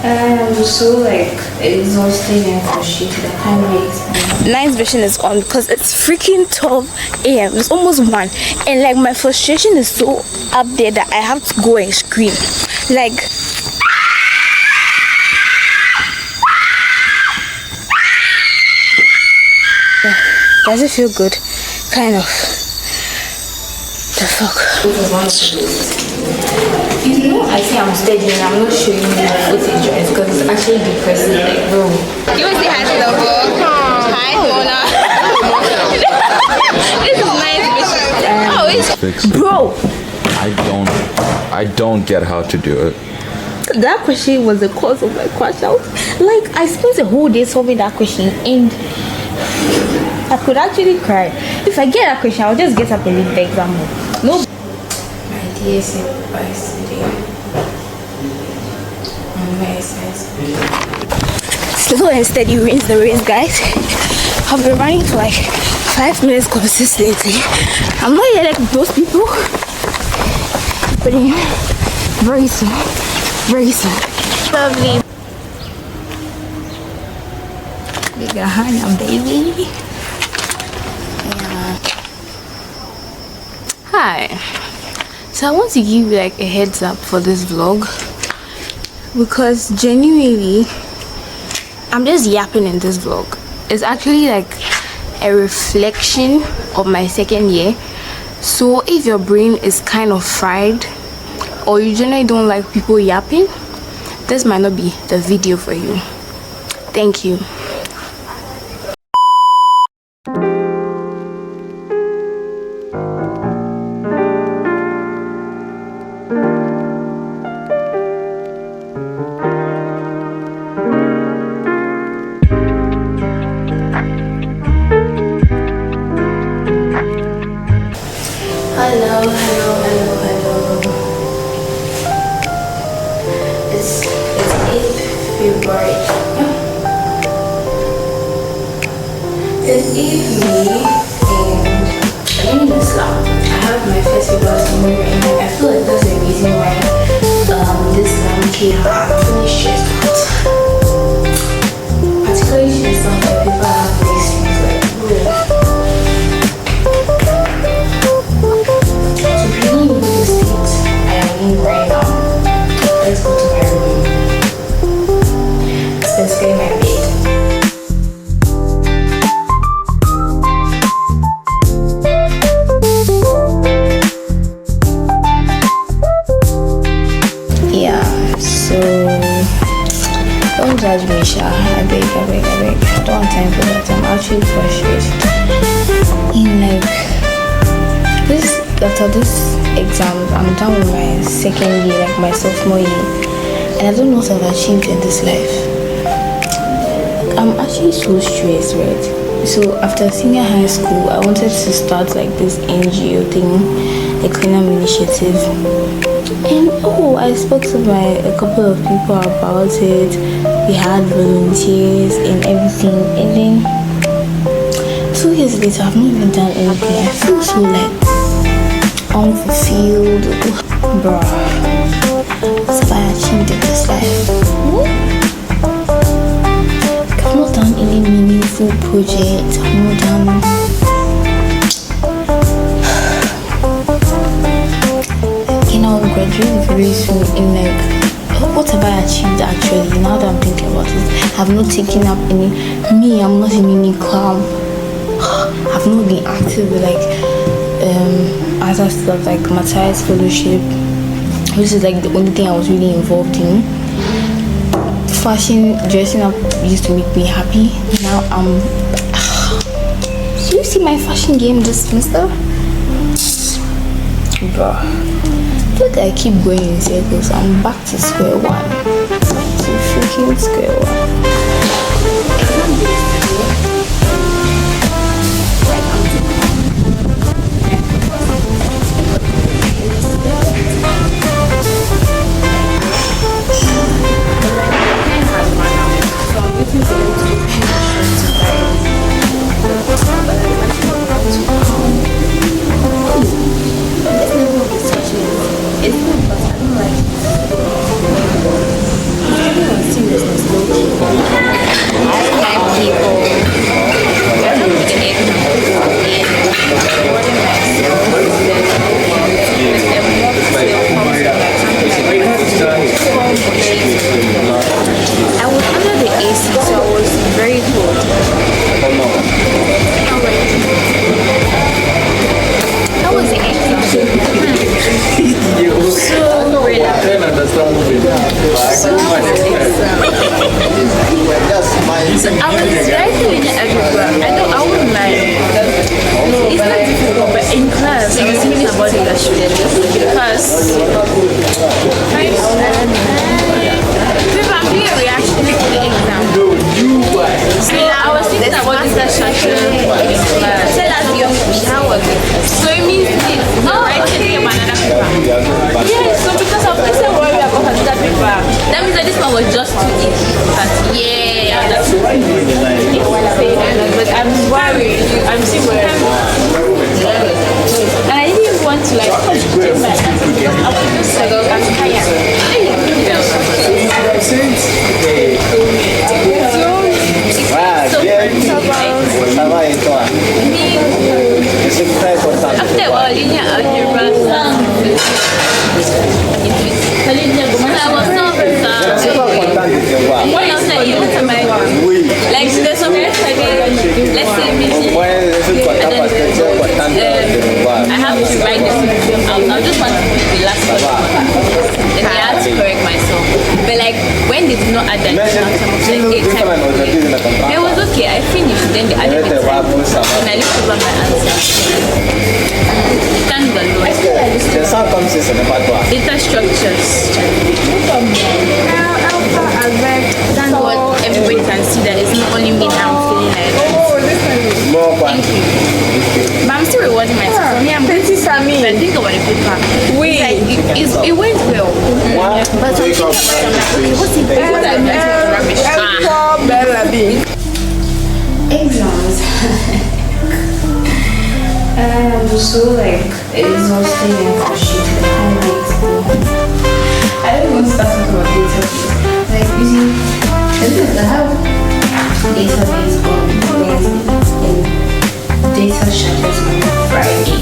I'm so like exhausted and frustrated. I can't really explain. Night vision is on because it's freaking 12 a.m. It's almost 1, and like my frustration is so up there that I have to go and scream. Like, yeah. Does it feel good? Kind of. The fuck? This is one of the best. You know, I think I'm steady and I'm not showing you the footage, right? Because it's actually depressing, like, bro. You want to say hi to the vlog? Hi, Donna. This is nice. Oh, it's Fix it. bro. I don't get how to do it. That question was the cause of my crash out. Like, I spent a whole day solving that question and I could actually cry. If I get that question, I'll just get up and leave the exam. No. My DSM advice today. I'm very excited. Slow and steady wins the race, guys. I've been running for like 5 minutes consistently. I'm not yet like those people, but very soon, very soon. Lovely. Bigger hand, baby. Yeah. Hi. So I want to give you like a heads up for this vlog because genuinely I'm just yapping in this vlog. It's actually like a reflection of my second year. So if your brain is kind of fried or you generally don't like people yapping, this might not be the video for you. Thank you. Hello. It's 8th February. It's 8th May and I'm in the slump. I have my festival tomorrow and I feel like that's the reason why this slump came. I'm feeling stressed out. Particularly stressed out when people have these things like, bro. Right now, let's go to my room. Let's get my bed. Yeah, so don't judge me, Sha. I beg. I don't have time for that. I'm actually frustrated. After this exam, I'm done with my second year, like my sophomore year, and I don't know what I've achieved in this life. I'm actually so stressed, right? So after senior high school, I wanted to start like this NGO thing, a cleanup initiative, and I spoke to a couple of people about it. We had volunteers and everything, and then 2 years later, I've not even done anything. I feel so like unfulfilled. Bruh, what have I achieved in this life? I've not done any meaningful projects. I've not done graduate very soon. In like, what have I achieved actually? Now that I'm thinking about it, I've not taken up any. I'm not in any club. I've not been active with like other stuff like Matthias Fellowship, which is like the only thing I was really involved in. Fashion, dressing up used to make me happy. Now so you see my fashion game this semester? Bruh, I feel like I keep going in circles. I'm back to square one. To freaking square one. It's good, but I don't like it. It's seriousness, low key. I like people. I don't think an example in supporting myself with them more still comes to like something like I was under the AC, so I was very cold. How was the exam? So I was writing in algebra. I wouldn't lie. It's not difficult, but in class, I was thinking about it yesterday because I'm doing a reaction to the exam. So I was thinking about this session in class. Tell us your how was it? So it means this. Writing about another paper. Yeah, so because of this, I'm worried about another paper. That means that this one was just too easy. But yeah, that's right. But I'm worried. I'm still worried. And I didn't even want to like take my answer because I was just like, I'm tired. After all, linear algebra, I was not when I was like, even to my like there's some let's say I have to write this out. I just want to put the last one. Then I had to correct myself. But like when they did not add that like 8 times, it was okay. I finished. Then they added it. And I looked over my answer. Thank the Lord. Data structures. Thank God everybody can see that it's not only me now feeling like thank you. But I'm still rewarding myself. For me, I'm going to I think about the paper. It went well. But I'm thinking about what's it exams. I'm so like exhausting and frustrated. I don't want to start talking about database. Like you see, I have database on Wednesday and data structures on Friday.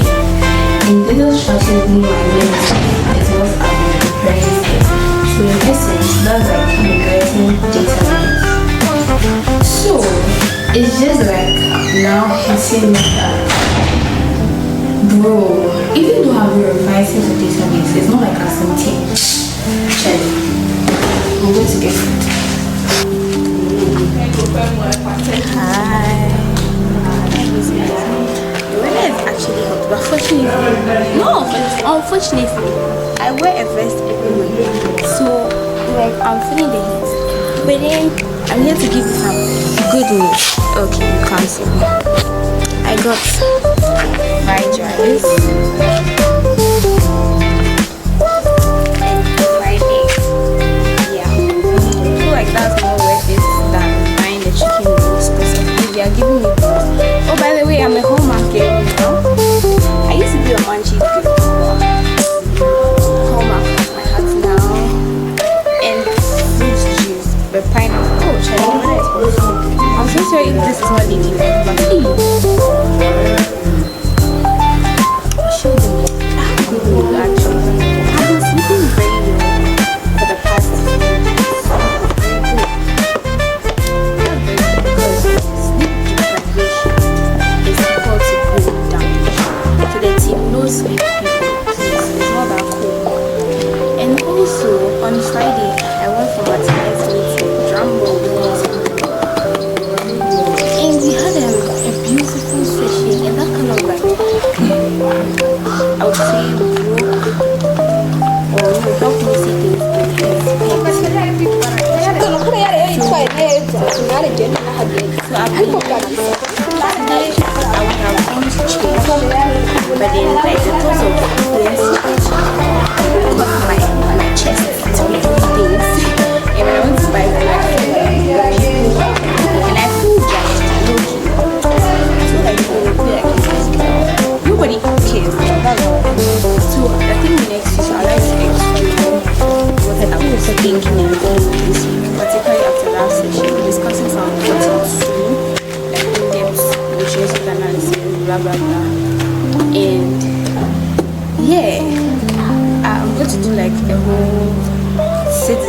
In data structures, me my Wednesday is what I've been preparing for. So in essence, that's like migrating database. So it's just like now hitting me that. Bro, even though I'm revising the database, it's not like a something. Check. I'm going to get it. Hi. The weather is actually hot, but unfortunately, I wear a vest everywhere. So, like, I'm feeling the heat. But then, I'm here to give you some good news. Okay, you can't see me. I got my dress Friday. Yeah, I feel like that's more worth it than buying the chicken wings because they are giving me both. Oh, by the way, I'm a Hallmark girl now. I used to be a Munchies girl. Hallmark has my hat now and fruit juice, but pineapple. Oh, Charlie, I'm so sorry if this is not leaving, but please.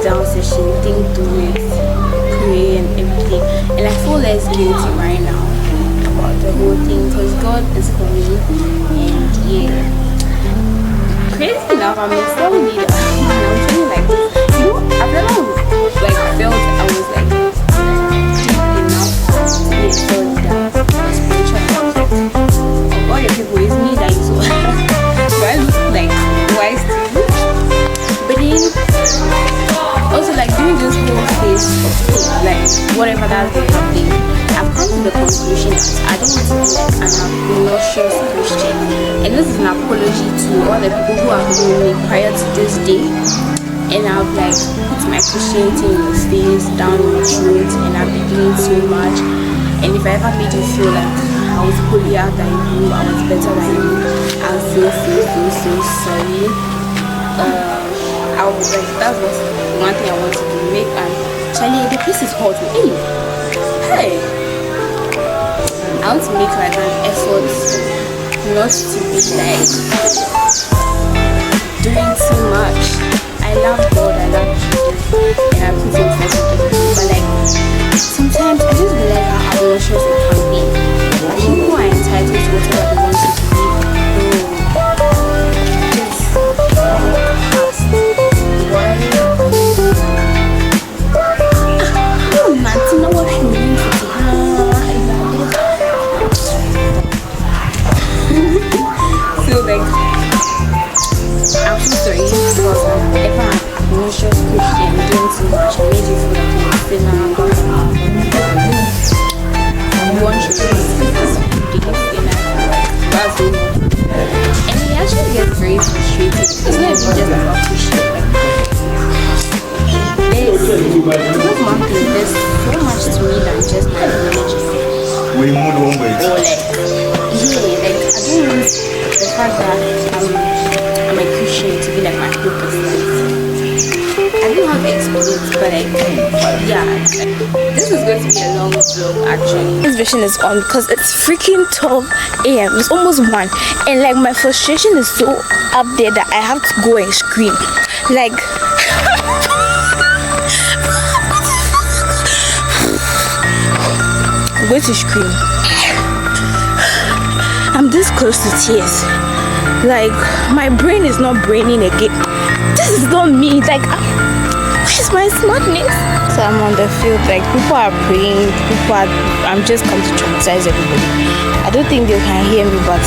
down session, think through it, pray and everything. And I feel less guilty right now about the whole thing because God is for me. And yeah, crazy enough, I'm a soul leader. I'm feeling like this. You know, I've never like felt I was like deep enough to be a soul leader, a spiritual aspect. All the people, it's me that is so. Do I look like wise to you? But then also like during this whole phase of faith, like whatever that's been happening, I've come to the conclusion that I don't want to be like an obnoxious Christian. And this is an apology to all the people who have known me prior to this day. And I've like put my Christianity in your face, down your throat, and I've been doing so much. And if I ever made you feel like I was holier than you, I was better than you, I'm so sorry. I was like, that was one thing I wanted to make. And Charlie, the place is hot. Hey, I want to make like an effort not to be like doing too much. I love God, I love Jesus, and I put him first in everything. But like sometimes I just realize how obnoxious it can be. People are entitled to whatever they want to believe. Just past. Oh man, to know what she means to so like I'm so sorry because I've ever had obnoxious Christian doing too much. I made you feel like you're a sinner. You want to be this sinner. That's it. And it actually gets very frustrating. It's not even just about Christian. There's one thing. There's so much to me than just my religion. Or like, yeah, like I don't want the fact that I'm a Christian to be like my whole personality. I don't have experience, but like, yeah, this is going to be a long vlog actually. This vision is on because it's freaking 12 a.m. It's almost 1, and like my frustration is so up there that I have to go and scream. Like, I'm going to scream. I'm this close to tears. Like, my brain is not braining again. This is not me. Like, where's my smartness? So I'm on the field. Like, people are praying. I'm just come to traumatize everybody. I don't think they can hear me, but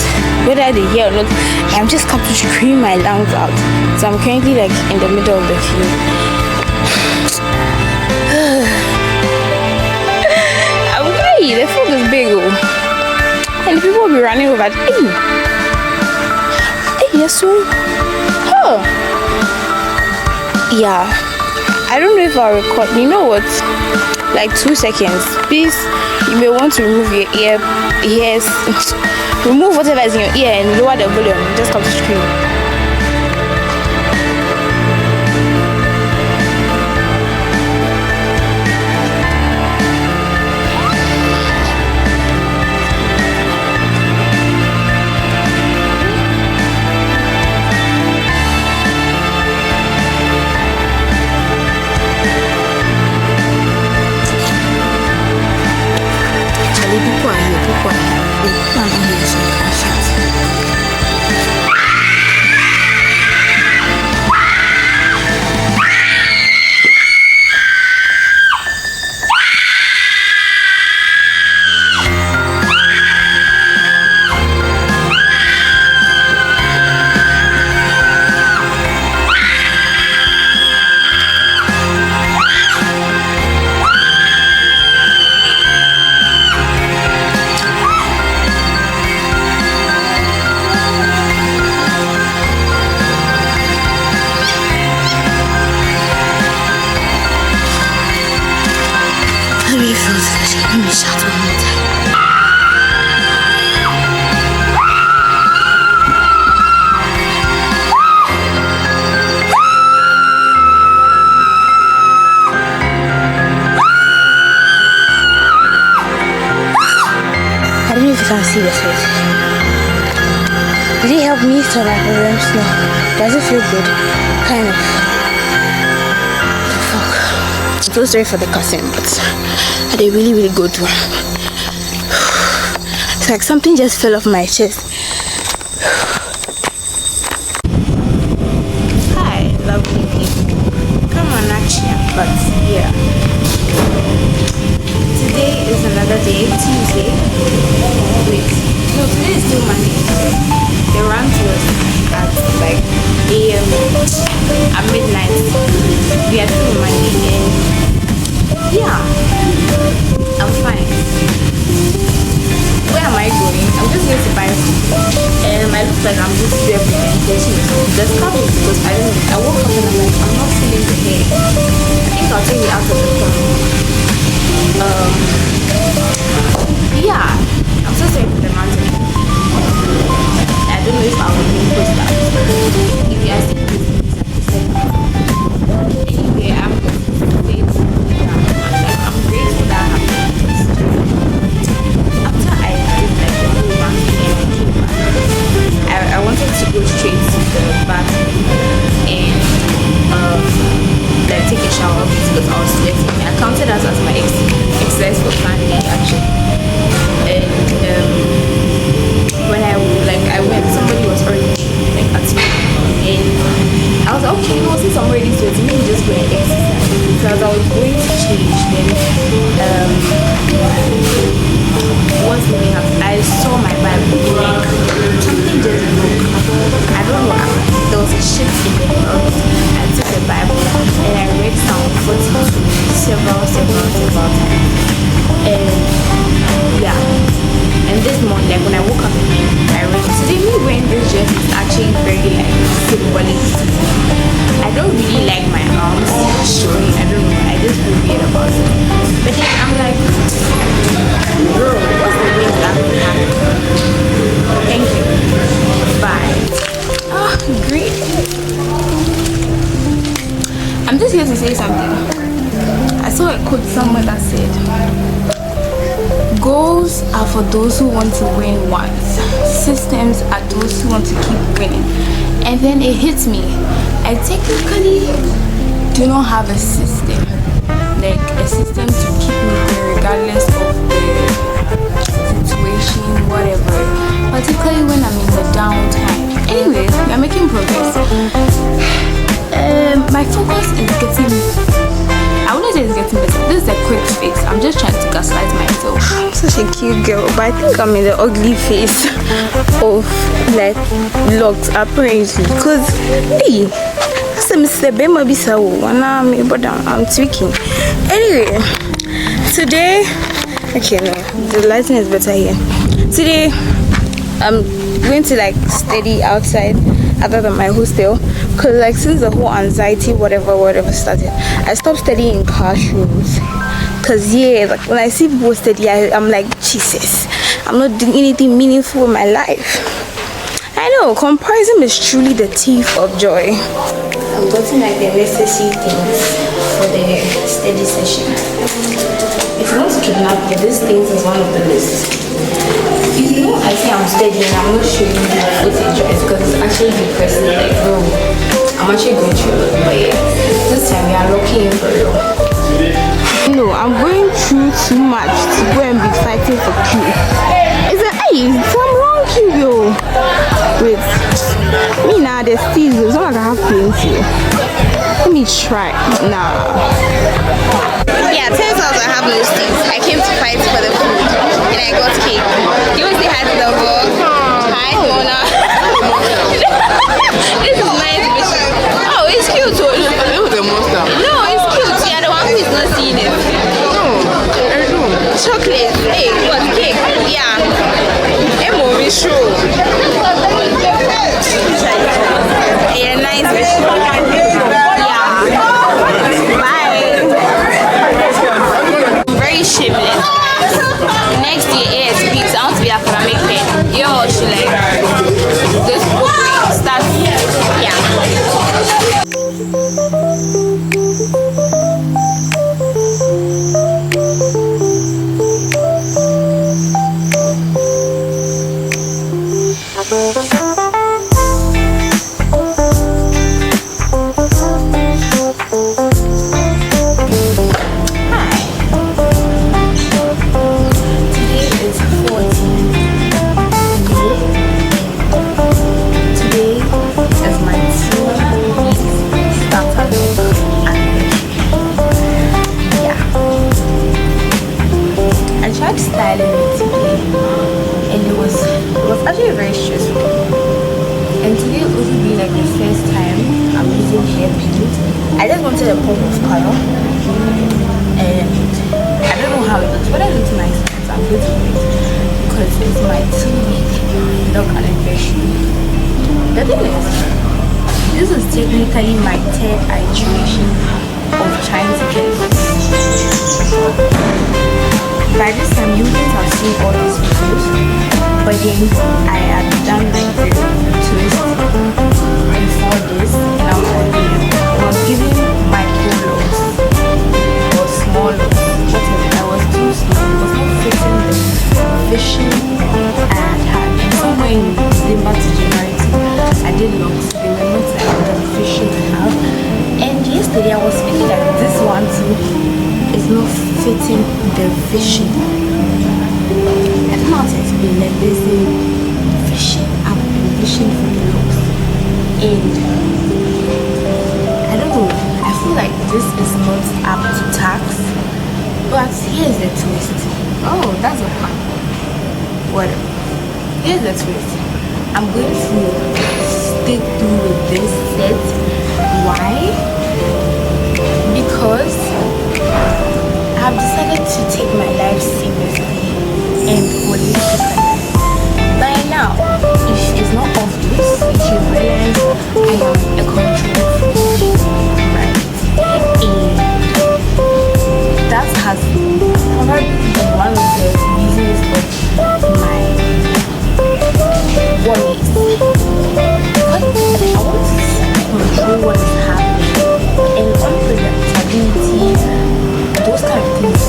whether they hear or not, I'm just come to scream my lungs out. So I'm currently like in the middle of the field. I'm ready. The field is big. And people will be running over. Hey, yes, so. Oh. Yeah. I don't know if I'll record. You know what? Like 2 seconds. Please, you may want to remove your ears. Remove whatever is in your ear and lower the volume. Just come to scream. Let me shout one more time. I don't know if you can see the face. Did it help me to like the REM sleep? Does it feel good? Kind of. I'm so sorry for the cussing, but I did really, really go through. It's like something just fell off my chest. Hi, lovely people. Come on, action, but yeah. Today is another day, Tuesday. Wait, no, today is still Monday. The rant was at like AM at midnight. We are still Monday, and yeah, I'm fine. Where am I going? I'm just going to buy food. I look like I'm just representing the stuff is because I don't know. I woke up and I'm like, I'm not feeling the hair. I think I'll take it out of the car. Yeah, I'm so sorry for the mountain. I don't know if I will even post that. If you ask me, anyway, I'm going to say I'm grateful that happened. After I did like the whole mountain and I came back, I wanted to go straight to the bathroom and like take a shower because I was sweating. I counted as my exercise for plan A actually. And when I went, somebody was already like at me, and I was like, okay, well, since I'm already sweating, let me just go and exercise. Because I was going to change, then what's really happened? I saw my Bible, like something just broke. I don't know. There was a shift in the world. I took the Bible and I read Psalm 42 several times. And yeah. And this morning, like when I woke up, I read. So they me wearing this dress is actually very like symbolic. I don't really like my arms showing. I don't know. I just feel weird about it. But then I'm like, girl, what's the way that happened? Thank you. Bye. Oh, great. I'm just here to say something. I saw a quote somewhere that said, goals are for those who want to win once. Systems are those who want to keep winning. And then it hits me. I technically do not have a system. Like a system to keep me there regardless of the situation, whatever. Particularly when I'm in the downtime. Anyways, we're making progress. My focus is getting, I wouldn't say it's getting better. This is a quick fix. I'm just trying to gaslight myself. I'm such a cute girl, but I think I'm in the ugly phase of like locks apparently. Because hey, I'm tweaking. Anyway, today, okay, no, the lighting is better here. Today, I'm going to like study outside other than my hostel, because like since the whole anxiety whatever started, I stopped studying in classrooms. Because yeah, like when I see people study, I'm like, Jesus, I'm not doing anything meaningful in my life. I know, comparison is truly the thief of joy. I'm getting like the necessary things for the study session. If you want to kidnap me, these things is one of the lists. You know, I say I'm studying, I'm not showing you the footage, it's because it's actually depressing. Like, bro, I'm actually going through it, but yeah, this time we are locking in for real. No, I'm going through too much to go and be fighting for Q. Is it, hey, I'm wrong, Q, yo. Wait, me now, there's steals, it's not like I have plenty. Let me try. Nah. Yeah, turns out I have no steals. I came to fight for the food and I got cake. You want to say hi to the vlog? Hi, Mona. This is nice. Oh, it's cute. No, it's cute. Yeah, the one who is not seeing it. Chocolate. Hey, what? Cake? Yeah. Emo, we show. Yeah, nice. Yeah. Bye. Very shameless. Next year, ASP, I want to be a academic head. Yo, she like this book starts. Yeah. basically my third iteration of trying to get by this time you wouldn't have seen all these videos, but then I had done like the twist before this, and I was giving micro loads or small loads, whatever. I was too small, it was not fitting the vision I had. And somewhere in December to January, I did logs, they were not like the vision I have. And yesterday I was feeling like this one too is not fitting the vision. I don't know how to explain, like there's a vision, I'm vision for the looks. And I don't know, I feel like this is not up to tax. But here's the twist. Oh, that's a pun. Whatever. Here's the twist. I'm going to stick through with this set. Why? Because I've decided to take my life seriously and holistically. By now, if it's not obvious, if you realize I am a control freak, right? And that has probably been one of the reasons of my worries. But I want to control what is happening, and unpredictability, those kind of things,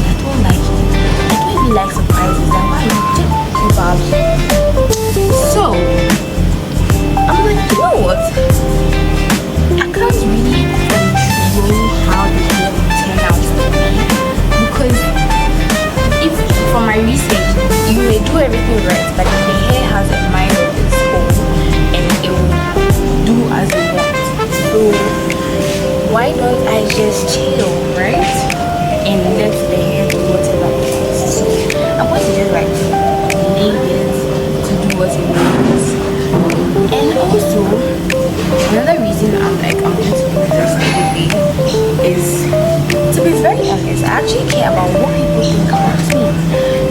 I don't like it. I don't even like surprises. Like, why you take too bad? So I'm like, you know what? I can't really control how the game will turn out to be, because if from my research you may do everything right, but if the hair has a mind of its own and it will do as it wants. So why don't I just chill, right? And let the hair do whatever it wants. So I'm going to just like leave it to do what it wants. And also another reason I'm going to do this today is, to be very honest, I actually care about what people think about me.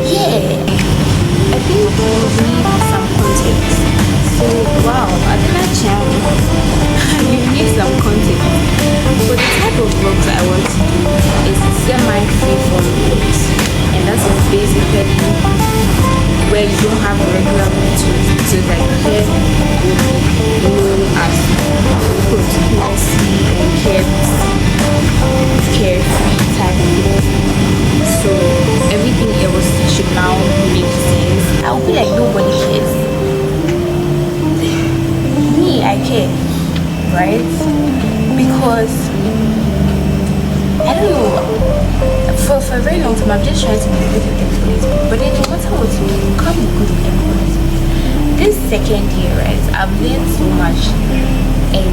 Yeah, I think we'll need some context. So wow, I think that channel you need some context. But the type of vlogs I want to do is semi-freeform vlogs, and that's basically where you don't have a regular routine. So like here will be known as messy and carefree type of thing. So everything else should now make sense. I'll be like, nobody cares. Me, I care, right? Because I don't know, for a very long time I've just tried to be good with everybody, but then no matter what you do, you can't be good with everybody. This second year, right, I've learned so much, and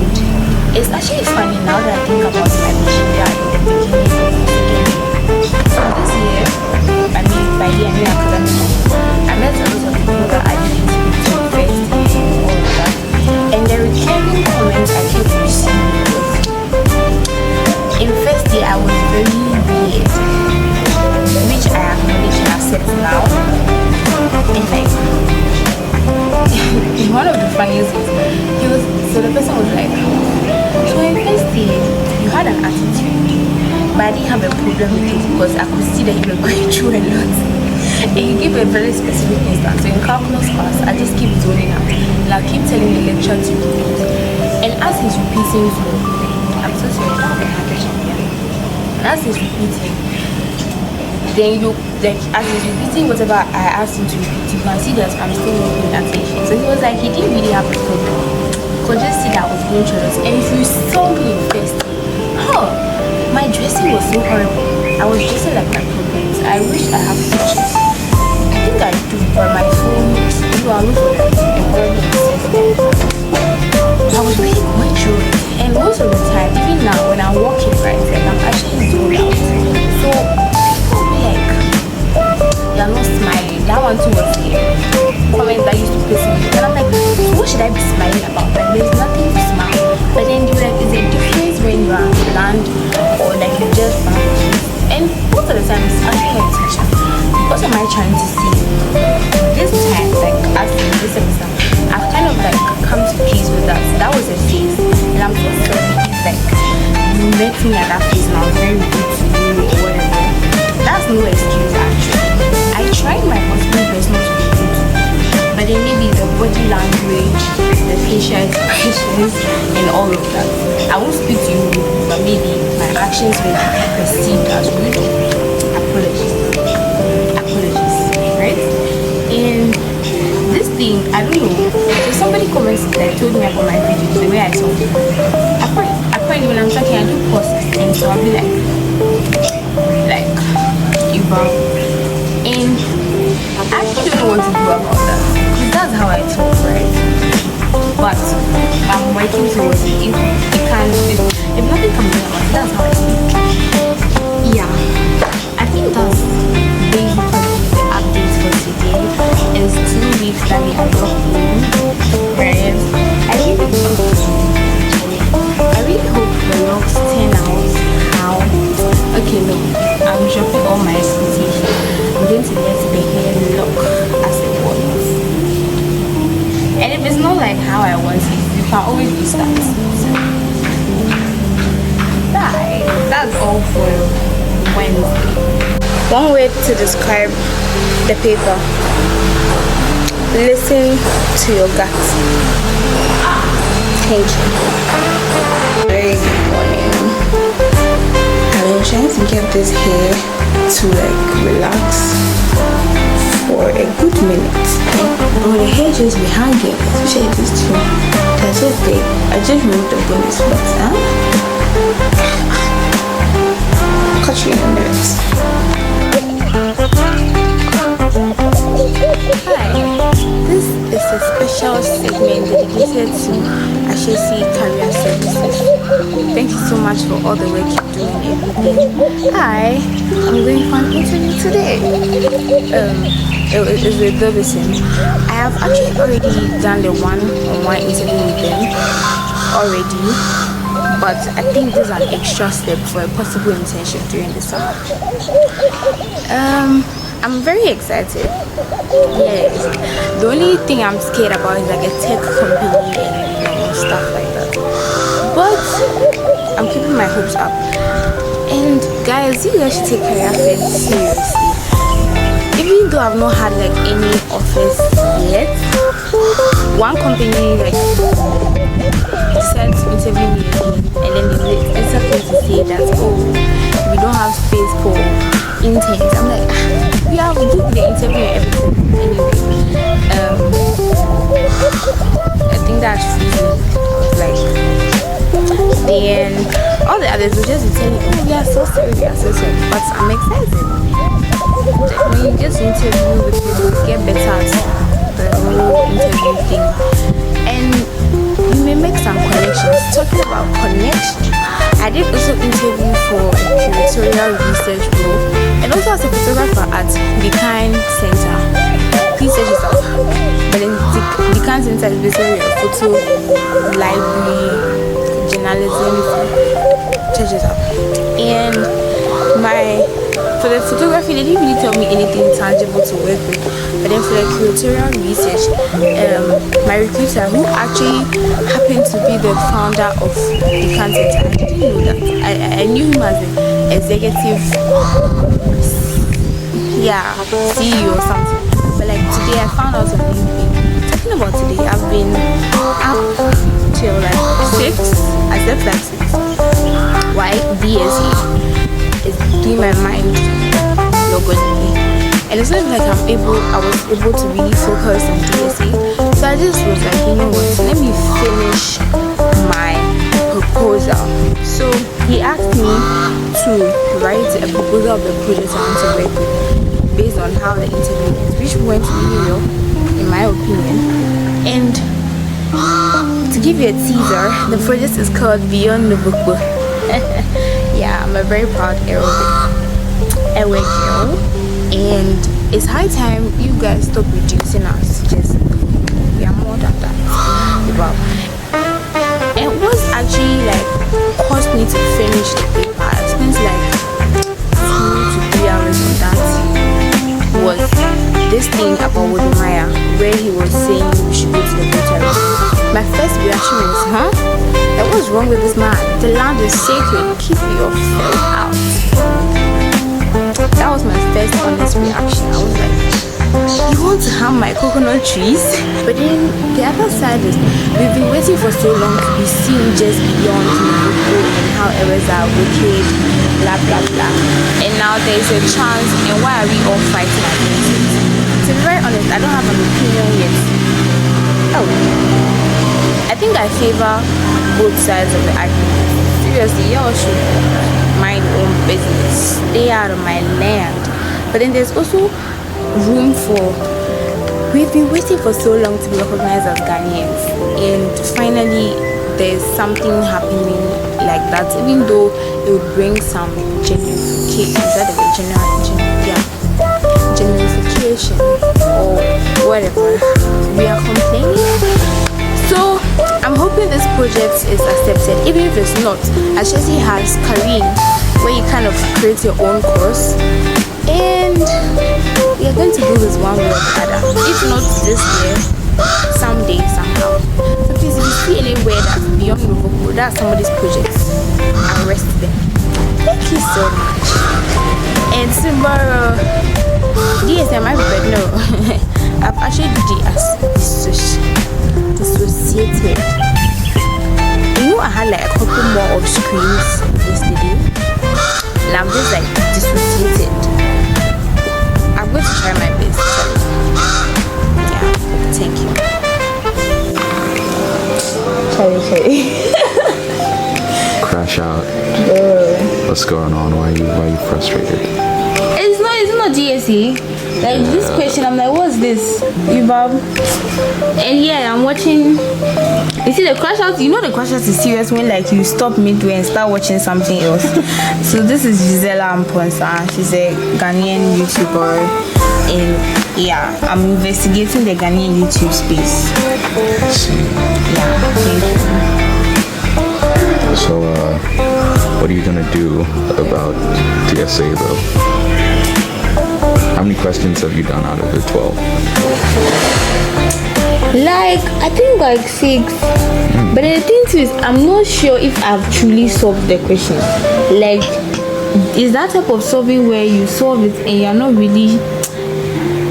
it's actually funny now that I think about my mission there in the beginning of the second year. So this year, I mean by year I mean academic, I met a lot of people that I didn't speak to first and all of that, and the recurring comments I kept receiving was, in first year I was very weird, which I acknowledge and accept now. And like one of the funniest was, so the person was like, so in first year you had an attitude, but I didn't have a problem with it because I could see that you were going through a lot. And you give a very specific instance. So in calculus class, I just keep zoning out, and I keep telling the lecturer to repeat. And as he's repeating, I'm so sorry, I don't have a handkerchief here. And as he's repeating, then you, like, as he's repeating whatever I asked him to repeat, you can see that I'm still not paying attention. So he was like, he didn't really have a problem. You could just see that I was going through this. And if you saw me in first, my dressing was so horrible. I was dressing like my problems. I wish I have pictures. I think I do, but my phone, you are looking for them. I was really going through it. And most of the time, even now when I'm walking, right, like I'm actually zoned out. So people be like, you're not smiling. That one too was here. Comments that used to piss me off. And I'm like, so what should I be smiling about? Like there's nothing to smile. But then you're like, is there a difference when you are bland or like you just and most of the time it's actually my teacher. What am I trying to see? This time, like as in this semester, I've kind of like come to peace with that. That was a phase, and met me at that place and I was very rude to you or whatever, that's no excuse actually. I tried my possible best not to be rude, but then maybe the body language, the facial expressions, and all of that. I won't speak to you rudely, but maybe my actions will be perceived as rude. Apologies, right? And this thing, I don't know. So somebody commented that told me about my videos, the way I talk. Apparently when I'm talking, I do pauses, and so I'll be like you bow. And I actually don't know what to do about that, because that's how I talk, right? But I'm working towards it. If nothing comes out about it, that's how I speak. Yeah, I think that's basically the updates for today. It's 2 weeks that we are dropping, right? I really hope the vlogs turn out how. Okay, no, I'm dropping all my expectations. I'm going to get the hair look as it was. And if it's not like how I want it, you can always use that. That's all for Wednesday. One way to describe the paper: listen to your gut. Thank you. Very good morning. I've been trying to get this hair to relax for a good minute. But the hair just be hanging, especially this too. That's just big. I just removed the bonus, but catch you in a minute. Hi, this is a special segment dedicated to Ashesi Career Services. Thank you so much for all the work you're doing every day. Hi, I'm going for an interview today. It's with Dobison. I have actually already done the one-on-one interview with them already, but I think this is an extra step for a possible internship during the summer. I'm very excited. Yes. The only thing I'm scared about is like a tech company and stuff like that. But I'm keeping my hopes up. And guys, you guys should take career fair seriously. Even though I've not had like any offers yet, one company like decided to interview me again, and then they started to say that, oh, we don't have space for interns. I'm like, we have to do the interview and everything anyway. I think that's reason. I was like, then all the others will just be telling me, oh, we are so sorry, but I'm excited. When you just interview with people, you get better at the whole interview thing, and you may make some connections. Talking about connections, I did also interview for a curatorial research role, and also as a photographer at the Kind Center. Please search it up. But then the Kind Center is basically a photo library, journalism. Check it out. And for the photography, they didn't really tell me anything tangible to work with. But then for the curatorial research, my recruiter, who actually happened to be the founder of the Kind Center, I didn't know that. I knew him as the executive, CEO or something. But like today, I found out something big. Talking about today, I've been up till like 6. I slept like 6. Why? DSE is doing my mind logically, and it's not like I was able to really focus on DSE. So I just was like, you know what, let me finish my proposal. So he asked me to write a proposal of the project I want to work with based on how the interview is, which went really well in my opinion. And to give you a teaser, the project is called Beyond Nogokpo. Yeah, I'm a very proud Ewe girl, and it's high time you guys stop reducing us. Just we are more than that. Wow. It was actually like cost me to finish the paper. I spent like 2 to 3 hours on that. Was this thing about Wodemaya where he was saying we should go to the Volta. My first reaction is, huh? What's wrong wrong with this man? The land is sacred. Keep your foot out. That was my first honest reaction. I was like, you want to harm my coconut trees? But then the other side is, we've been waiting for so long to be seen just beyond Nogokpo and how errors are wicked, blah blah blah. And now there's a chance, and why are we all fighting against it? To be very honest, I don't have an opinion yet. Oh, I think I favor both sides of the argument. Seriously, y'all should mind your own business. Stay out of my land. But then there's also room for, we've been waiting for so long to be recognized as Ghanaians, and finally there's something happening like that, even though it would bring some gentrification. Is that the gentrification or whatever we are complaining? So I'm hoping this project is accepted. Even if it's not, Ashesi has Kareem, where you kind of create your own course, and we are going to do this one way or the other. If not this year, someday, somehow. So please, if you see anywhere that's beyond Nogokpo, that's somebody's project, arrest them. Thank you so much. And tomorrow, DSM, but no, I've actually dissociated. You know, I had like a couple more of screens yesterday, and I'm just like dissociated. I'm going to try my best. Yeah, thank you. Sorry. Crash out. What's going on? Why are you frustrated? It's not GSE. Like this question, I'm like, what's this? And yeah, I'm watching. You see the crash out. You know the crash out is serious when like you stop midway and start watching something else. So this is Gisela Amponsa. She's a Ghanaian YouTuber, and yeah, I'm investigating the Ghanaian YouTube space. Yeah, thank you. So, what are you gonna do about the essay though? How many questions have you done out of the 12? Like, I think like 6. But the thing too is, I'm not sure if I've truly solved the question. Like, is that type of solving where you solve it and you're not really,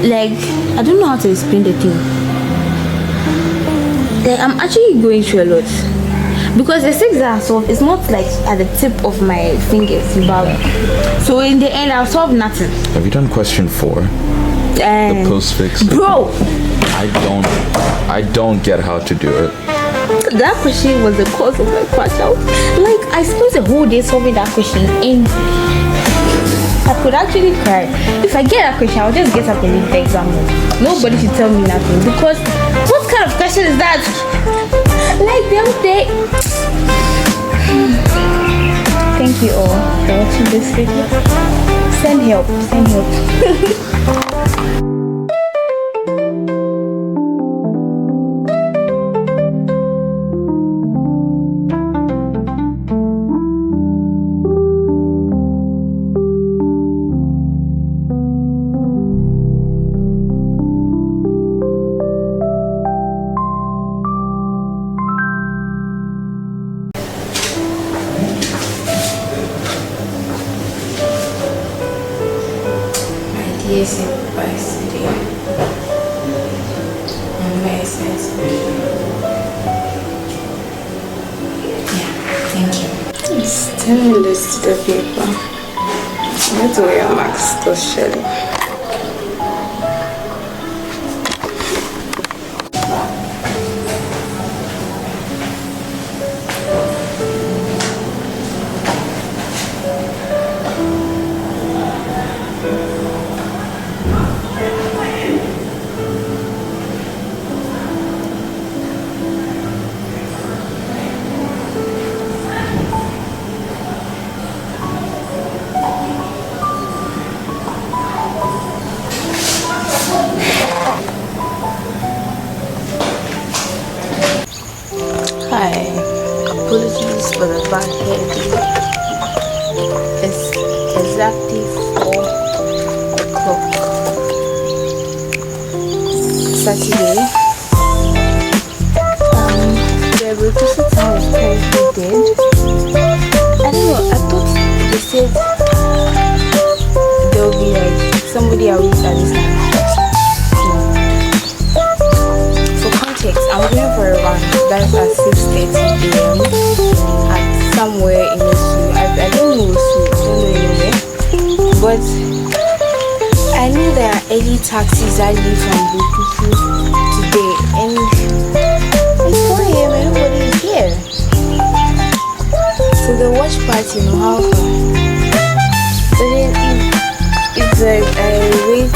like, I don't know how to explain the thing. Like, I'm actually going through a lot. Because the 6 that I solved is not like at the tip of my fingers. So in the end, I'll solve nothing. Have you done question 4? The postfix? Bro! I don't get how to do it. That question was the cause of my crash out. Like, I spent a whole day solving that question and I could actually cry. If I get that question, I'll just get up and leave the exam room. Nobody should tell me nothing, because what kind of question is that? Like they Thank you all for watching this video. Send help. Yes, advice today. I'm very sensitive. Yeah, thank you. Just turn this to the paper. That's where your marks still shedding. Hi, apologies for the bad hair. It's exactly 4 o'clock Saturday. The electricity was currently dead. I don't know, I thought they said there'll be like somebody out at this time. For context, I'm going for a run. That's at 6:30 a.m. at somewhere in Osu. I don't know Osu, I don't know anywhere. But I know there are early taxis that leave from Bukuku today, and it's 4 a.m. and nobody is here. So the watch party, how far? So then if like I wait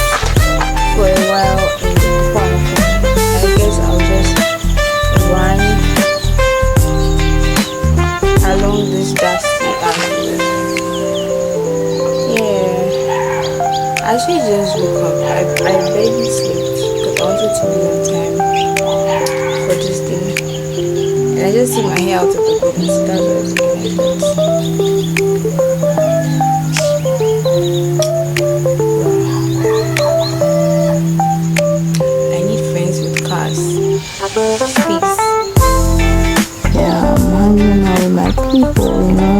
for a while in the park, I guess I'll just run along this dusty avenue. Yeah, I should just woke up. I barely slept because I wanted to be on time for this thing. And I just see my hair out of the bed, so that's what I was doing like I need friends with cars. Please. Yeah, I'm hanging out with my people, you know.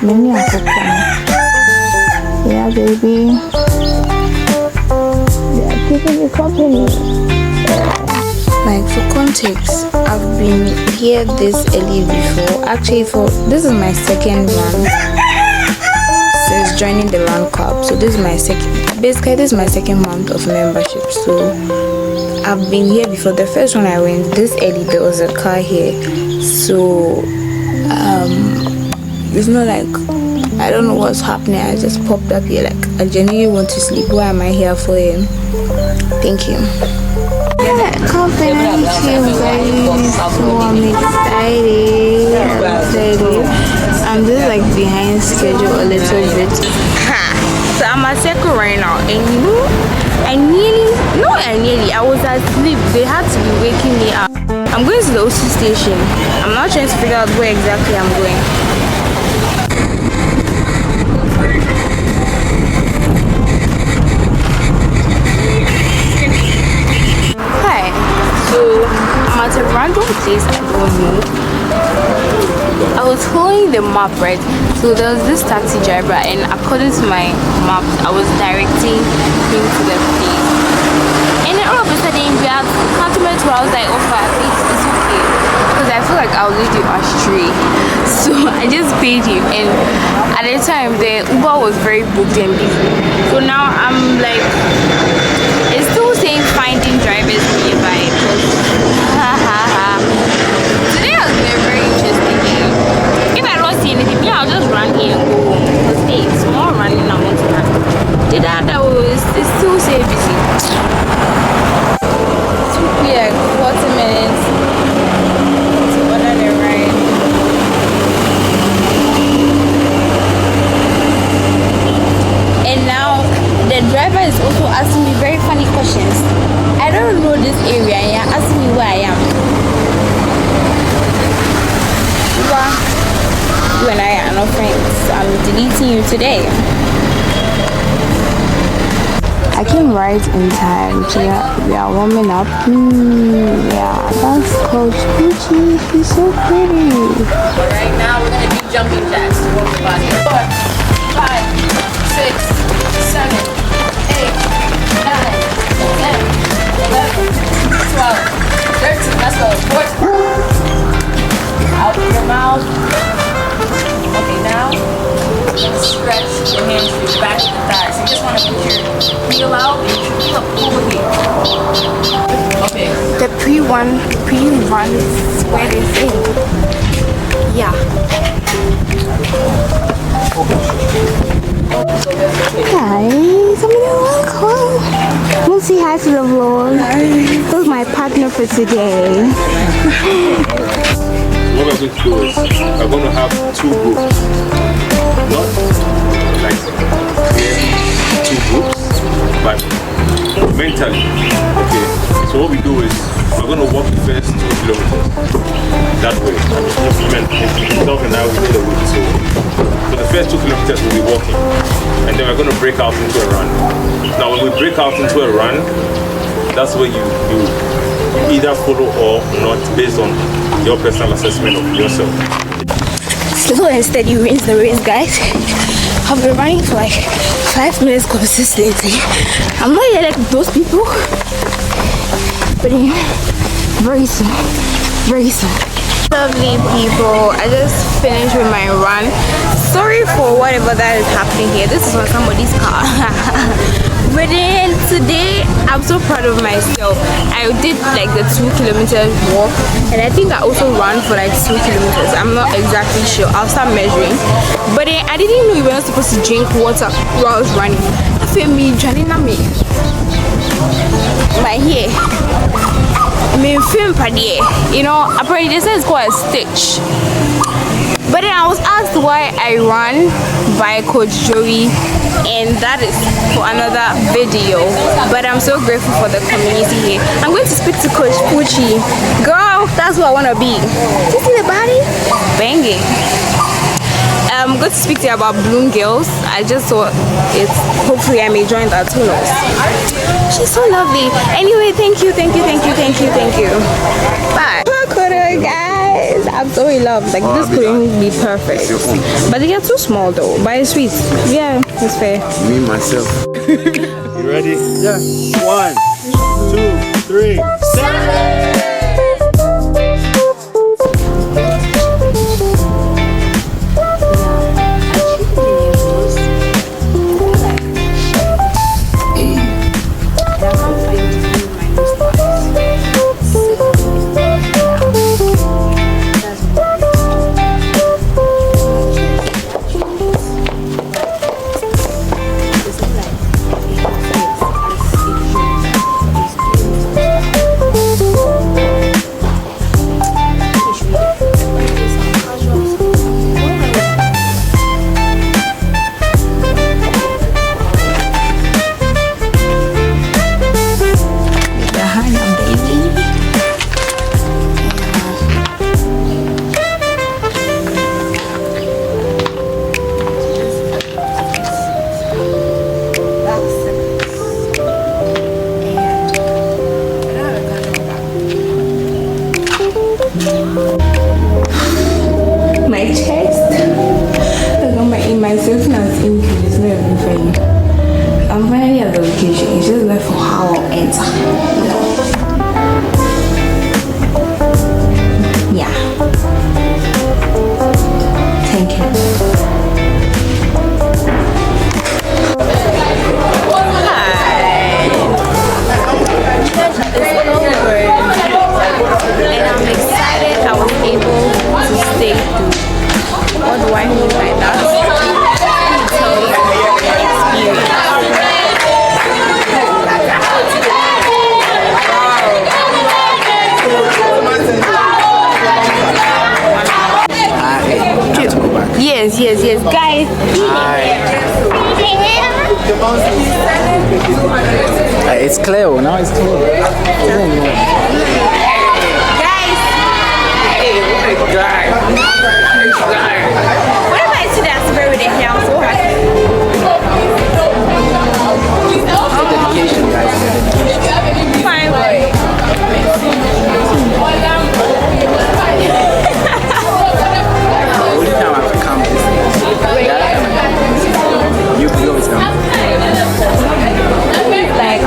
Many are coming. Yeah, baby. They are keeping me company. Like for context, I've been here this early before. Actually, this is my second run since joining the run club. So this is my second month of membership. So I've been here before. The first one I went this early, there was a car here. So it's not like I don't know what's happening. I just popped up here like I genuinely want to sleep. Why am I here for him? Thank you. Yeah, confident you guys. So I'm excited. I'm just like behind schedule a little bit. So I'm at Seco right now, and you know, I was asleep. They had to be waking me up. I'm going to the OC station. I'm not trying to figure out where exactly I'm going. Hi. So I'm at a random place I don't know. I was following the map, right? So there was this taxi driver, and according to my map, I was directing him to the place. And then all of a sudden, we had compliment where I was like, "Oh, it's okay," because I feel like I'll lead you astray. So I just paid him, and at the time, the Uber was very booked and busy. So now I'm like, it's still saying finding drivers nearby. Today has been a very interesting day. If I don't see anything, I'll just run here and go home. Because hey, it's more running I want to run. Did that it's still say busy. It took me like 40 minutes to order the ride. And now the driver is also asking me very funny questions. I don't know this area and you're asking me where I am. You and I are not friends. I'm deleting you today. I came right in time. We are warming up. Yeah, that's Coach Gucci. She's so pretty. Right now we're gonna do jumping jacks to work the body. 4, 5, 6, 7, 8, 9, 10, 11, 12, 13. Let's go. 14. Out of your mouth. Okay, now stretch your hamstrings back to the thighs. You just want to put your heel out and your heel up over here. Okay. The pre-run is where they say. Yeah. Guys, I'm gonna welcome. We'll say hi to the vlog. Who's my partner for today? What we're going to do is we're going to have 2 groups, not like clear 2 groups, but mentally. Okay, so what we do is we're going to walk the first 2 kilometers that way. Myself and I will do the way. So the first 2 kilometers we'll be walking, and then we're going to break out into a run. Now when we break out into a run, that's where you either follow or not based on your personal assessment of yourself. Slow and steady wins the race, guys. I've been running for like 5 minutes consistently. I'm not yet like those people, but very soon, very soon. Lovely people, I just finished with my run. Sorry for whatever that is happening here. This is on somebody's car. But then today I'm so proud of myself. I did like the 2 kilometers walk, and I think I also ran for like 2 kilometers. I'm not exactly sure. I'll start measuring. But then I didn't know you were not supposed to drink water while I was running. I feel me, Janina me. My hair. I mean, film paddy. You know, apparently they say it's called a stitch. But then I was asked why I ran by Coach Joey, and that is for another video. But I'm so grateful for the community here. I'm going to speak to Coach Pucci. Girl, that's who I want to be. Do you see the body? Banging. I'm going to speak to you about Bloom Girls. I just thought it's, hopefully I may join that, who knows. She's so lovely. Anyway, thank you. Bye. Guys, I'm so in love. Like, this couldn't be perfect. But they are too small though. But it's sweet. Yeah, it's fair. Me, myself. You ready? Yeah. 1, 2, 3, 7. My chest, my self-ness increase is not even funny. I'm finally at the location. It's just left for how I'll enter. Yeah. Thank you. And I'm excited I was able to stay through. What do I mean by that? Let me tell you the experience. Yes, guys. It's clear, now it's clear. Whenever I see that spirit with the hair, I'm so happy. Dedication, guys. Dedication. Fine, boy. Only time I have come is you always come. Like,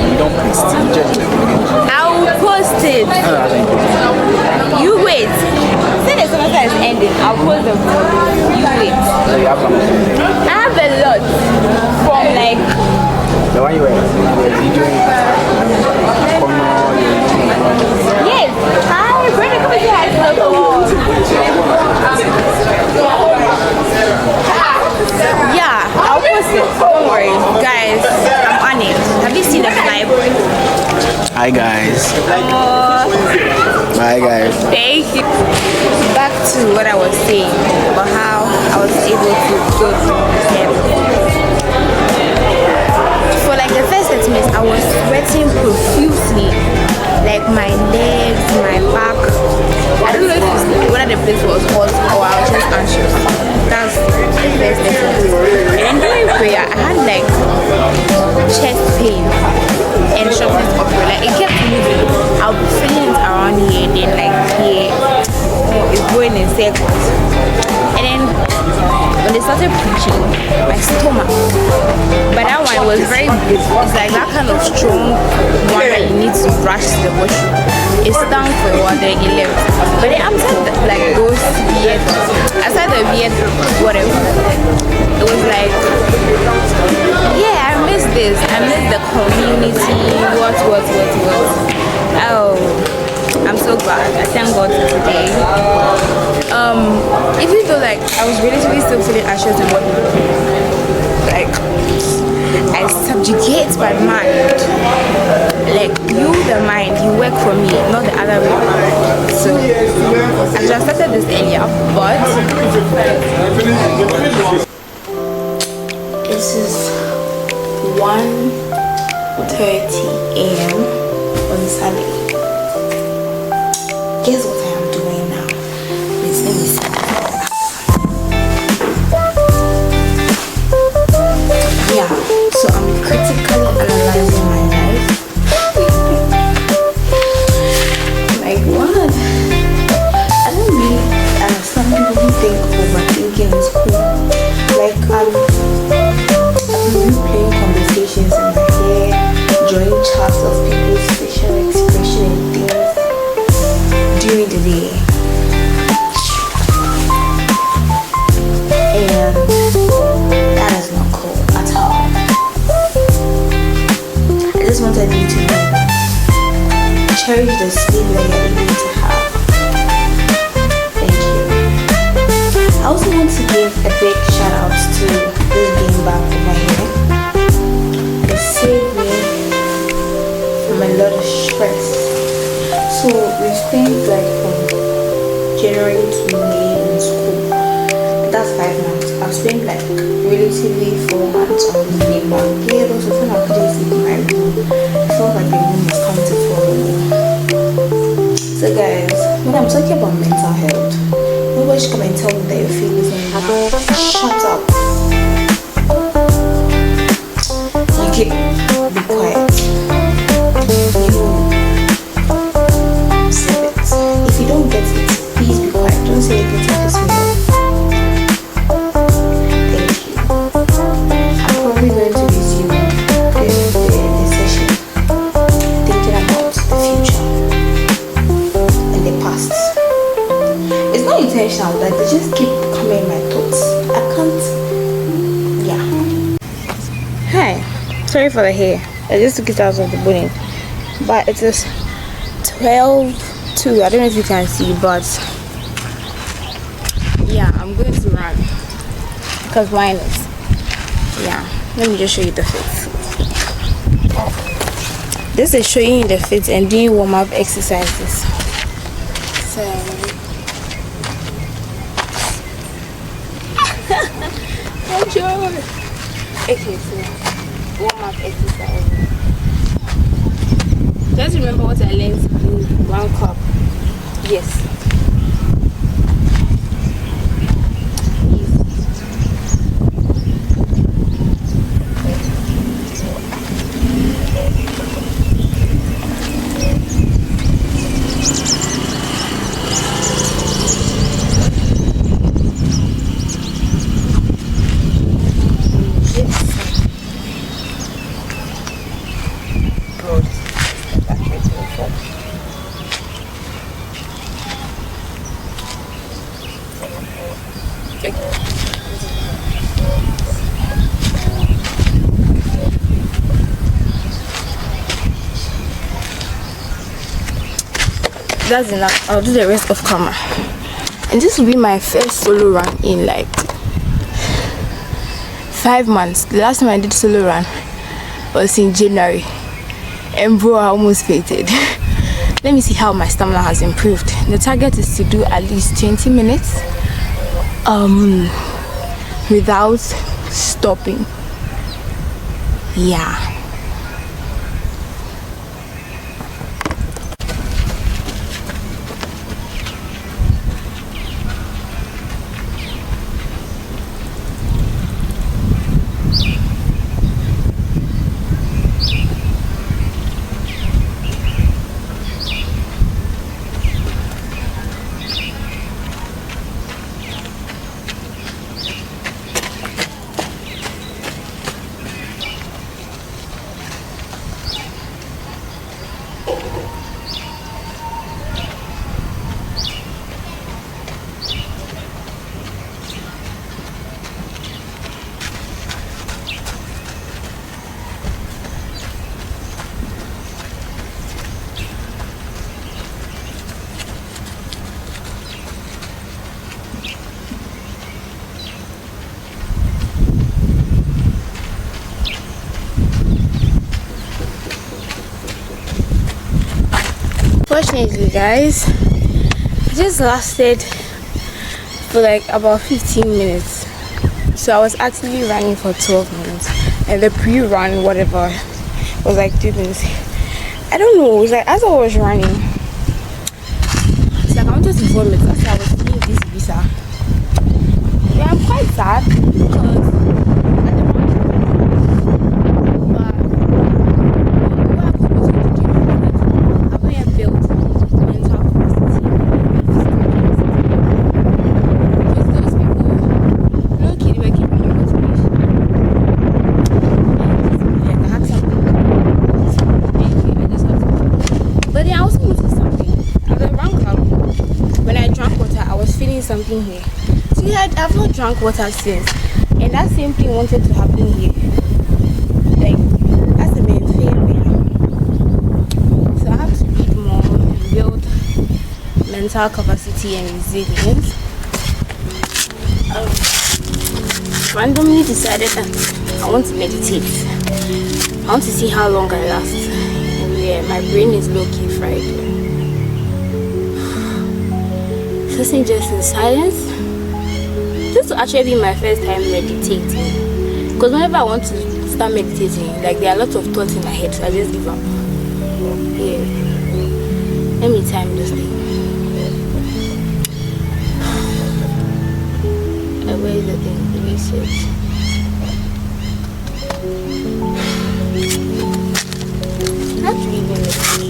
You don't post. You just I will post it. You wait. Say the semester is ending. I'll post the vlog. You wait. I have a lot from like. The one you were doing. Yes. Hi, Brenda, come and say hi to the vlog. Yeah, I'll post it. Don't worry, guys. I'm on it. Have you seen the fly boy? Hi guys. Bye guys. Thank you. Back to what I was saying about how I was able to go through for like the first 30 minutes. I was sweating profusely, like my legs, my back. I don't know if it's whether the place was hot or I was just anxious. That's the first 30 minutes. And during prayer, I had like chest pain and short going in circles. And then when they started preaching, my stomach, but that one was very big. It's like that kind of strong one that you need to rush to the washroom. It stung for a while, then it left. But then after like those weird, aside the weird whatever, it was like, yeah, I miss this. I miss the community. What? Oh, I'm so glad. I thank God for today. Even though like I was relatively still feeling anxious and whatnot, like I subjugate my mind. Like you, the mind, you work for me, not the other way around. So I should have started this earlier, but This is 1:30 a.m. on Sunday. Guess what I am doing now? Let me see. Yeah, so I'm critically analyzing my life. Like what? I don't really understand people who think overthinking is cool. Like I'm replaying conversations in my head, drawing charts of people's facial expression and things during the day. And that is not cool at all. I just wanted you to know, cherish the sleep that you're able to have. Thank you. I also want to give a big shout out to this game back over here. It saved me from a lot of stress. So we spent like from January to May in school. That's 5 months. I've spent like relatively 4 months on this game back. Yeah, those who feel I couldn't sleep in my room. I felt like the room was coming to follow me. So guys, when I'm talking about mental health, nobody should come and tell me that your feelings are shut up. You be quiet. You sip it. If you don't get it, please be quiet. Don't say anything to piss me off. Thank you. I'm probably going to resume the session thinking about the future and the past. It's not intentional, like they just keep coming in my thoughts. I can't. Yeah. hi. Sorry for the hair. I just took it out of the bonnet. But it is 12:02. I don't know if you can see, but yeah, I'm going to run because mine is. Yeah, let me just show you the fit. This is showing you the fit and doing warm-up exercises. So enjoy. Okay, so warm-up exercise. Just remember what I learned in 1 cup. Yes. That's enough. I'll do the rest of camera. And this will be my first solo run in like 5 months. The last time I did solo run was in January. And bro, I almost fainted. Let me see how my stamina has improved. The target is to do at least 20 minutes without stopping. Yeah. Unfortunately, guys, it just lasted for like about 15 minutes. So I was actually running for 12 minutes, and the pre-run, whatever, was like 2 minutes. I don't know, it was like as I was running, it's like I wanted to vomit as I was feeling this visa. Yeah, I'm quite sad because something here. See, I've not drank water since, and that same thing wanted to happen here. Like, that's the main thing. So I have to eat more and build mental capacity and resilience. Randomly decided that I want to meditate. I want to see how long I last. And yeah, my brain is low-key fried. Listening just in silence. This will actually be my first time meditating. Because whenever I want to start meditating, like there are lots of thoughts in my head, so I just give up. Yeah. Let me time this thing. Where is the thing? Research. How to even meditate?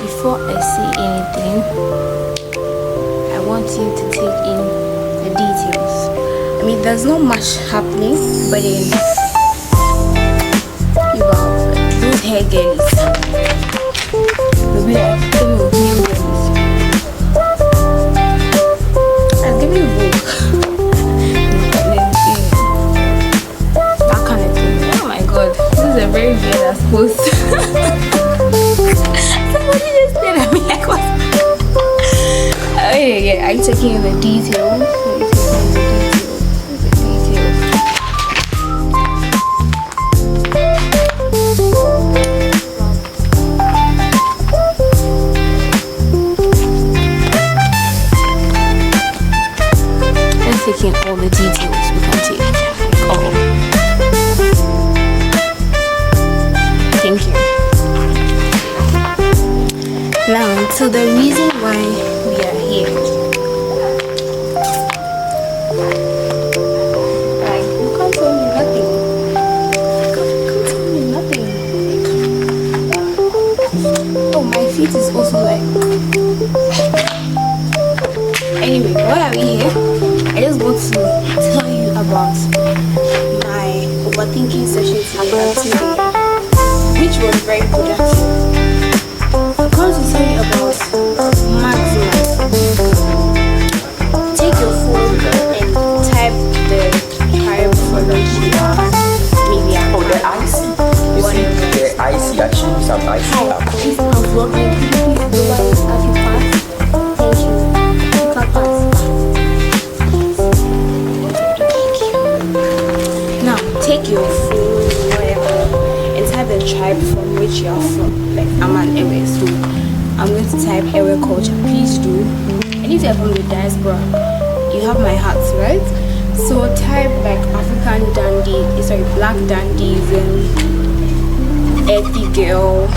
Before I say anything, I want you to take in the details. I mean, there's not much happening, but then you have those hair girls. Maybe I'm giving you girls. I'm giving you book. That kind of thing. Oh my god, this is a very weird ass post. Somebody just stared at me like what? Oh yeah, are you taking the details? Let's take in all the details we can take. Oh, thank you. Now, so the reason why we are here, like, you can't tell me nothing. You can't tell me nothing. Oh, my feet is also like. Anyway, why are we here? I just want to tell you about my overthinking session today, which was very productive. I'm going to tell you about maximum. Take your phone and type the typology of maybe Oh, the IC. You see, the IC, I choose some IC. Please, I'm vlogging. Please do like as you pass. Thank you. You can pass. Now, take your phone, whatever, and type the tribe from which you are from. Like, I'm an Ewe, so I'm going to type Ewe culture. Please do. And if you're from the diaspora, you have my heart, right? So type like African dandy, sorry, black dandyism, earthy girl.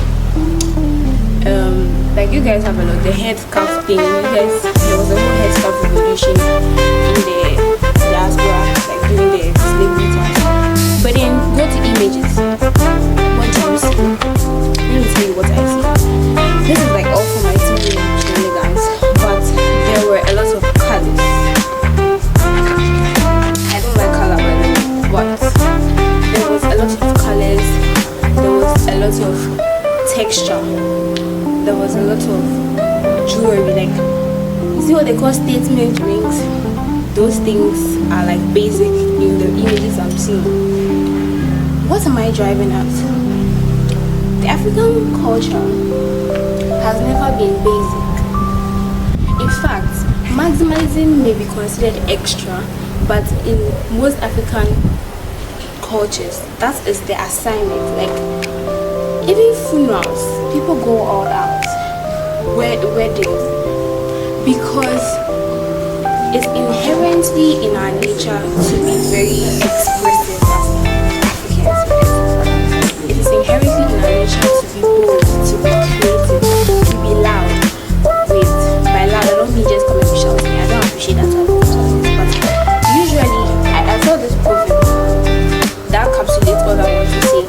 Like you guys have a lot. The headscarf thing. You guys, there was a whole headscarf revolution in the diaspora, like during the slavery time. But then go to images. What do you see? Let me tell you what I see. This is like all for my TV shenanigans, but there were a lot of colors. I don't lot of jewelry, like you see what they call statement rings. Those things are like basic in the images I'm seeing. What am I driving at? The African culture has never been basic. In fact, maximalism may be considered extra, but in most African cultures, that is the assignment. Like even funerals, people go all out, weddings, because it's inherently in our nature to be very expressive as Africans. It is inherently in our nature to be bold, to be creative, to be loud. Wait, by loud I don't mean just come and be shouting. I don't appreciate that type of shouting, but usually I saw this proverb that encapsulates what I want to say.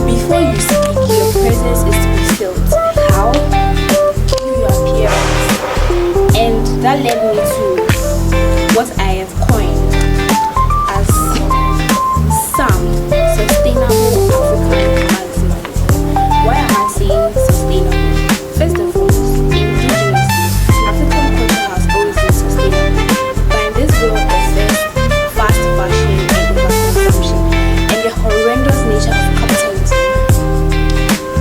Before you speak, your presence is to be felt. How? Through your appearance. And that led me to what I have coined as SAMM, Sustainable African Maximalism. Why am I saying sustainable? First and foremost, indigenously, African culture has always been sustainable. But in this world of fast fashion and overconsumption, and the horrendous nature of capitalism,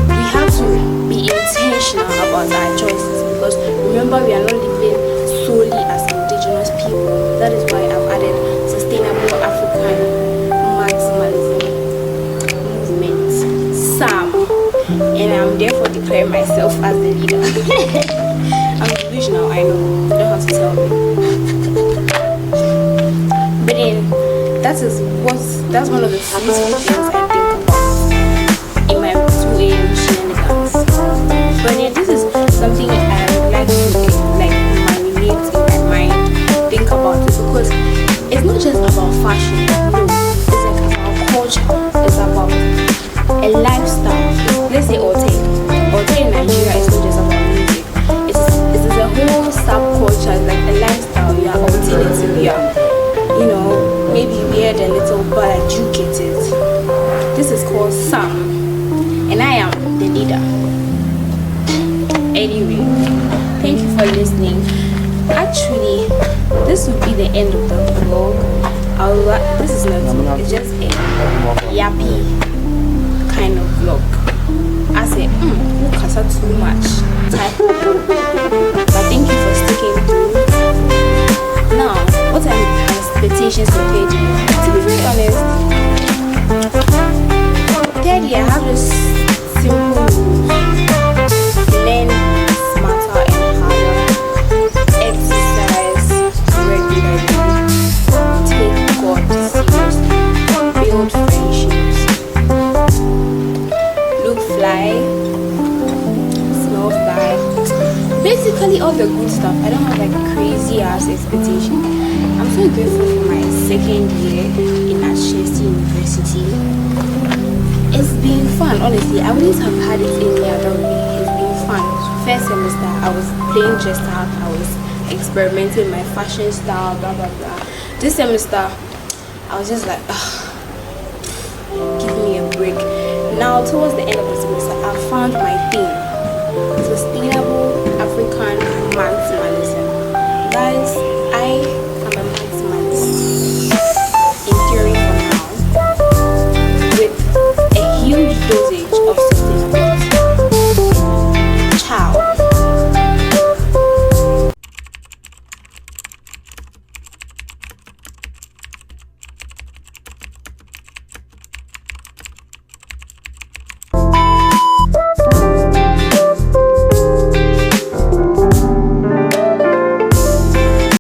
we have to be intentional about our choices, because remember, we are not living solely as indigenous people. That is why I've added Sustainable African Maximalism Movement, SAMM, and I'm therefore declaring myself as the leader. I'm delusional, I know, you don't have to tell me. But then, that's one of the few things I think about in my 2 a.m. shenanigans. But then this is something I would like to marinate in my mind, think about it, because it's not just about fashion, no, it's like about culture, it's about a lifestyle. Let's say Ote in Nigeria is not just about music, it's a whole subculture, like a lifestyle. You are alternative, you are, you know, maybe weird a little but educated. This is called SAMM, and I am the leader. Anyway, thank you for listening. Actually, this would be the end of the vlog. This is not, it's just a yappy kind of vlog. I say, look at that too much type of vlog. But thank you for sticking through. Now, what are my expectations for third year? To be very honest, third year I have this simple rule: learn smarter and harder, exercise regularly, take God seriously, build friendships, look fly, smell fly, basically all the good stuff. I don't have like crazy ass expectations. I'm so grateful for my second year in Ashesi University. It's been fun, honestly. I wouldn't have had it any other way. It's been fun. First semester, I was playing dressed up, I was experimenting my fashion style, blah blah blah. This semester, I was just like, give me a break. Now, towards the end of the semester, I found my thing.